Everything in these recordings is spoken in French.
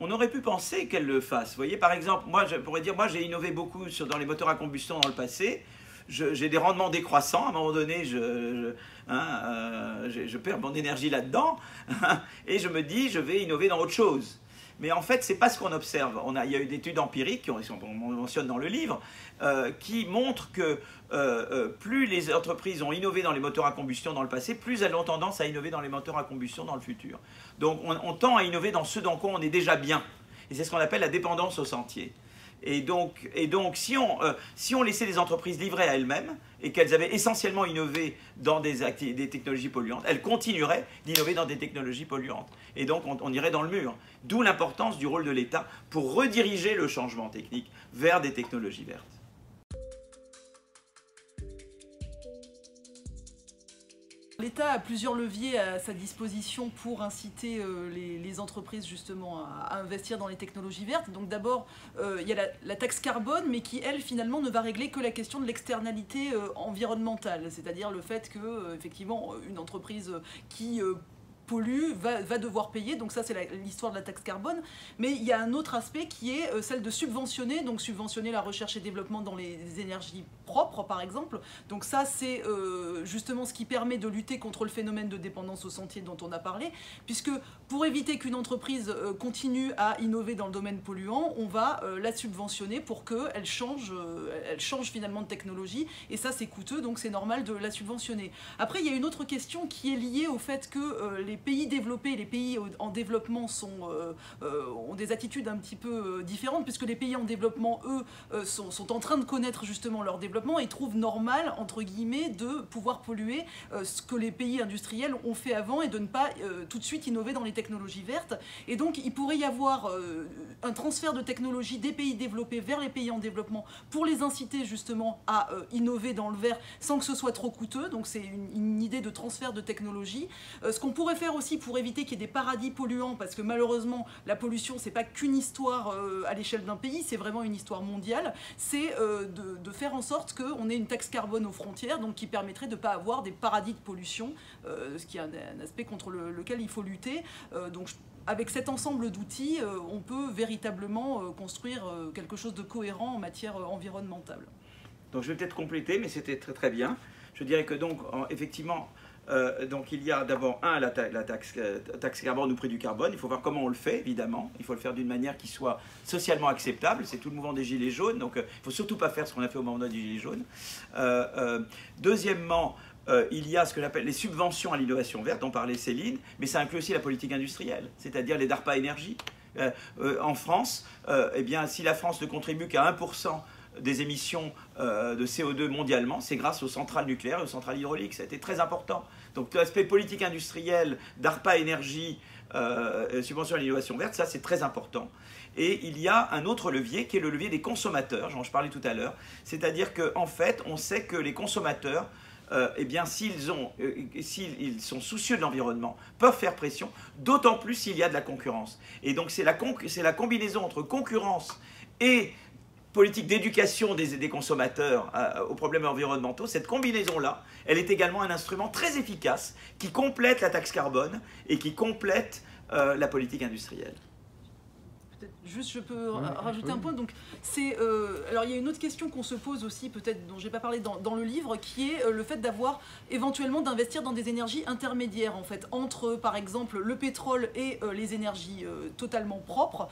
on aurait pu penser qu'elle le fasse. Vous voyez, par exemple, moi, je pourrais dire, moi, j'ai innové beaucoup dans les moteurs à combustion dans le passé. J'ai des rendements décroissants. À un moment donné, je perds mon énergie là-dedans. Et je me dis, je vais innover dans autre chose. Mais en fait, ce n'est pas ce qu'on observe. Il y a eu des études empiriques, qu'on mentionne dans le livre, qui montrent que plus les entreprises ont innové dans les moteurs à combustion dans le passé, plus elles ont tendance à innover dans les moteurs à combustion dans le futur. Donc on tend à innover dans ce dans quoi on est déjà bien. Et c'est ce qu'on appelle la dépendance au sentier. Et donc si on laissait les entreprises livrées à elles-mêmes et qu'elles avaient essentiellement innové dans des technologies polluantes, elles continueraient d'innover dans des technologies polluantes. Et donc on irait dans le mur. D'où l'importance du rôle de l'État pour rediriger le changement technique vers des technologies vertes. L'État a plusieurs leviers à sa disposition pour inciter les entreprises justement à investir dans les technologies vertes. Donc d'abord, il y a la taxe carbone, mais qui, elle, finalement, ne va régler que la question de l'externalité environnementale. C'est-à-dire le fait que, effectivement, une entreprise qui pollue va devoir payer, donc ça c'est l'histoire de la taxe carbone, mais il y a un autre aspect qui est celle de subventionner, donc subventionner la recherche et développement dans les énergies propres par exemple, donc ça c'est justement ce qui permet de lutter contre le phénomène de dépendance au sentier dont on a parlé, puisque pour éviter qu'une entreprise continue à innover dans le domaine polluant, on va la subventionner pour qu'elle change finalement de technologie, et ça c'est coûteux, donc c'est normal de la subventionner. Après il y a une autre question qui est liée au fait que les pays développés et les pays en développement ont des attitudes un petit peu différentes, puisque les pays en développement, eux, sont en train de connaître justement leur développement et trouvent normal, entre guillemets, de pouvoir polluer ce que les pays industriels ont fait avant et de ne pas tout de suite innover dans les technologies vertes. Et donc, il pourrait y avoir un transfert de technologie des pays développés vers les pays en développement pour les inciter justement à innover dans le vert sans que ce soit trop coûteux. Donc, c'est une idée de transfert de technologie. Ce qu'on pourrait faire aussi pour éviter qu'il y ait des paradis polluants, parce que malheureusement la pollution c'est pas qu'une histoire à l'échelle d'un pays, c'est vraiment une histoire mondiale, c'est de faire en sorte qu'on ait une taxe carbone aux frontières, donc qui permettrait de ne pas avoir des paradis de pollution, ce qui est un aspect contre lequel il faut lutter. Donc avec cet ensemble d'outils, on peut véritablement construire quelque chose de cohérent en matière environnementale. Donc je vais peut-être compléter, mais c'était très très bien. Je dirais que donc effectivement, donc il y a d'abord la taxe carbone ou prix du carbone. Il faut voir comment on le fait, évidemment. Il faut le faire d'une manière qui soit socialement acceptable. C'est tout le mouvement des Gilets jaunes, donc il ne faut surtout pas faire ce qu'on a fait au moment des Gilets jaunes. Deuxièmement, il y a ce que j'appelle les subventions à l'innovation verte, dont parlait Céline, mais ça inclut aussi la politique industrielle, c'est-à-dire les DARPA énergie. En France, eh bien, si la France ne contribue qu'à 1% des émissions de CO2 mondialement, c'est grâce aux centrales nucléaires et aux centrales hydrauliques. Ça a été très important. Donc l'aspect politique industrielle, DARPA énergie, subvention à l'innovation verte, ça c'est très important. Et il y a un autre levier qui est le levier des consommateurs, dont je parlais tout à l'heure. C'est-à-dire qu'en fait, on sait que les consommateurs, eh bien, s'ils sont soucieux de l'environnement, peuvent faire pression, d'autant plus s'il y a de la concurrence. Et donc c'est la combinaison entre concurrence et politique d'éducation des consommateurs aux problèmes environnementaux, cette combinaison-là, elle est également un instrument très efficace qui complète la taxe carbone et qui complète la politique industrielle. Juste, je peux rajouter un point. Donc, alors, il y a une autre question qu'on se pose aussi, peut-être dont je n'ai pas parlé dans le livre, qui est le fait d'avoir éventuellement d'investir dans des énergies intermédiaires, en fait, entre, par exemple, le pétrole et les énergies totalement propres.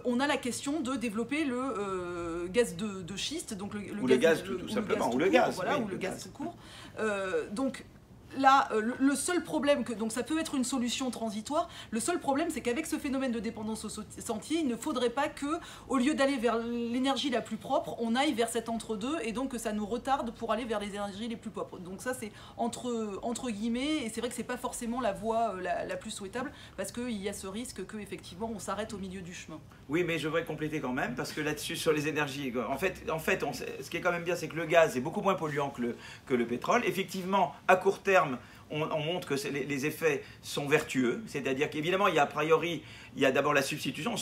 On a la question de développer le gaz de schiste, donc le gaz tout simplement, ou le gaz tout court. Donc, là, le seul problème, donc ça peut être une solution transitoire, le seul problème c'est qu'avec ce phénomène de dépendance au sentier, il ne faudrait pas que, au lieu d'aller vers l'énergie la plus propre, on aille vers cet entre-deux et donc que ça nous retarde pour aller vers les énergies les plus propres. Donc ça c'est entre guillemets, et c'est vrai que c'est pas forcément la voie la plus souhaitable, parce qu'il y a ce risque qu'effectivement on s'arrête au milieu du chemin. Oui, mais je voudrais compléter quand même, parce que là-dessus, sur les énergies, en fait ce qui est quand même bien, c'est que le gaz est beaucoup moins polluant que le pétrole. Effectivement, à court terme, on montre que les effets sont vertueux, c'est-à-dire qu'évidemment, a priori, il y a d'abord la substitution,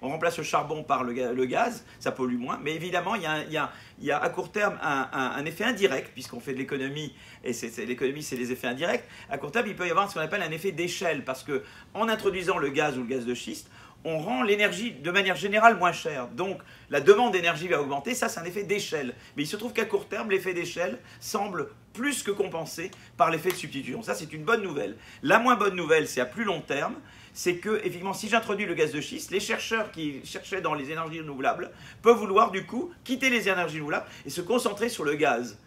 on remplace le charbon par le gaz, ça pollue moins, mais évidemment, il y a à court terme un effet indirect, puisqu'on fait de l'économie, et l'économie, c'est les effets indirects. À court terme, il peut y avoir ce qu'on appelle un effet d'échelle, parce qu'en introduisant le gaz ou le gaz de schiste, on rend l'énergie de manière générale moins chère. Donc la demande d'énergie va augmenter, ça c'est un effet d'échelle. Mais il se trouve qu'à court terme, l'effet d'échelle semble plus que compensé par l'effet de substitution. Ça c'est une bonne nouvelle. La moins bonne nouvelle, c'est à plus long terme, c'est que, effectivement, si j'introduis le gaz de schiste, les chercheurs qui cherchaient dans les énergies renouvelables peuvent vouloir du coup quitter les énergies renouvelables et se concentrer sur le gaz.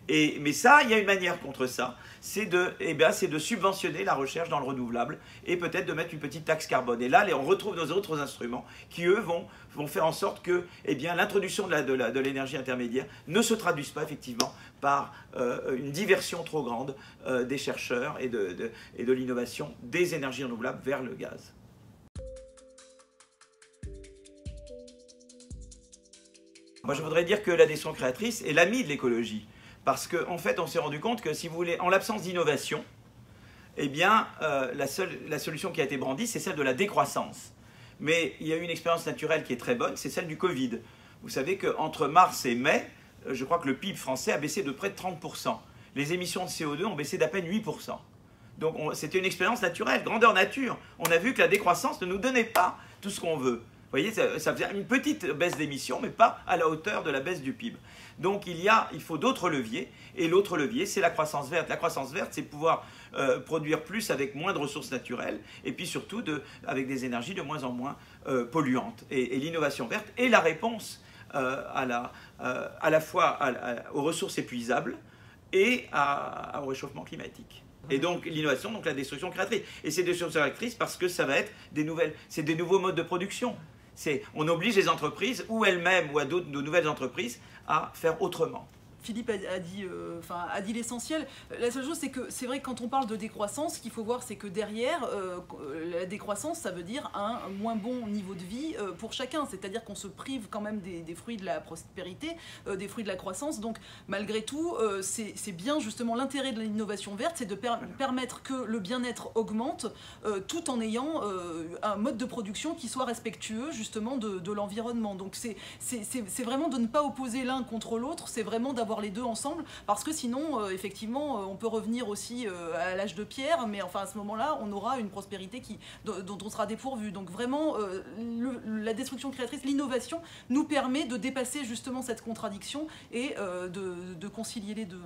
Mais ça, il y a une manière contre ça, c'est de subventionner la recherche dans le renouvelable et peut-être de mettre une petite taxe carbone. Et là, on retrouve nos autres instruments qui, eux, vont faire en sorte que l'introduction de l'énergie intermédiaire ne se traduise pas effectivement par une diversion trop grande des chercheurs et de l'innovation des énergies renouvelables vers le gaz. Moi, je voudrais dire que la destruction créatrice est l'ami de l'écologie. Parce qu'en fait, on s'est rendu compte que, si vous voulez, en l'absence d'innovation, eh bien, la solution qui a été brandie, c'est celle de la décroissance. Mais il y a eu une expérience naturelle qui est très bonne, c'est celle du Covid. Vous savez qu'entre mars et mai, je crois que le PIB français a baissé de près de 30%. Les émissions de CO2 ont baissé d'à peine 8%. Donc c'était une expérience naturelle, grandeur nature. On a vu que la décroissance ne nous donnait pas tout ce qu'on veut. Vous voyez, ça faisait une petite baisse d'émissions, mais pas à la hauteur de la baisse du PIB. Donc il faut d'autres leviers, et l'autre levier, c'est la croissance verte. La croissance verte, c'est pouvoir produire plus avec moins de ressources naturelles, et puis surtout avec des énergies de moins en moins polluantes. Et l'innovation verte est la réponse à la fois aux ressources épuisables et au réchauffement climatique. Et donc l'innovation, donc la destruction créatrice. Et c'est destruction créatrice parce que ça va être des nouveaux modes de production. On oblige les entreprises, ou elles-mêmes, ou à de nouvelles entreprises, à faire autrement. Philippe a dit l'essentiel. La seule chose, c'est que c'est vrai que quand on parle de décroissance, ce qu'il faut voir, c'est que derrière, la décroissance, ça veut dire un moins bon niveau de vie pour chacun. C'est-à-dire qu'on se prive quand même des fruits de la prospérité, des fruits de la croissance. Donc, malgré tout, c'est bien justement l'intérêt de l'innovation verte, c'est de permettre que le bien-être augmente tout en ayant un mode de production qui soit respectueux justement de l'environnement. Donc, c'est vraiment de ne pas opposer l'un contre l'autre, c'est vraiment d'avoir les deux ensemble, parce que sinon, effectivement, on peut revenir aussi à l'âge de pierre, mais enfin à ce moment-là, on aura une prospérité dont on sera dépourvu. Donc vraiment, la destruction créatrice, l'innovation, nous permet de dépasser justement cette contradiction et de concilier les deux.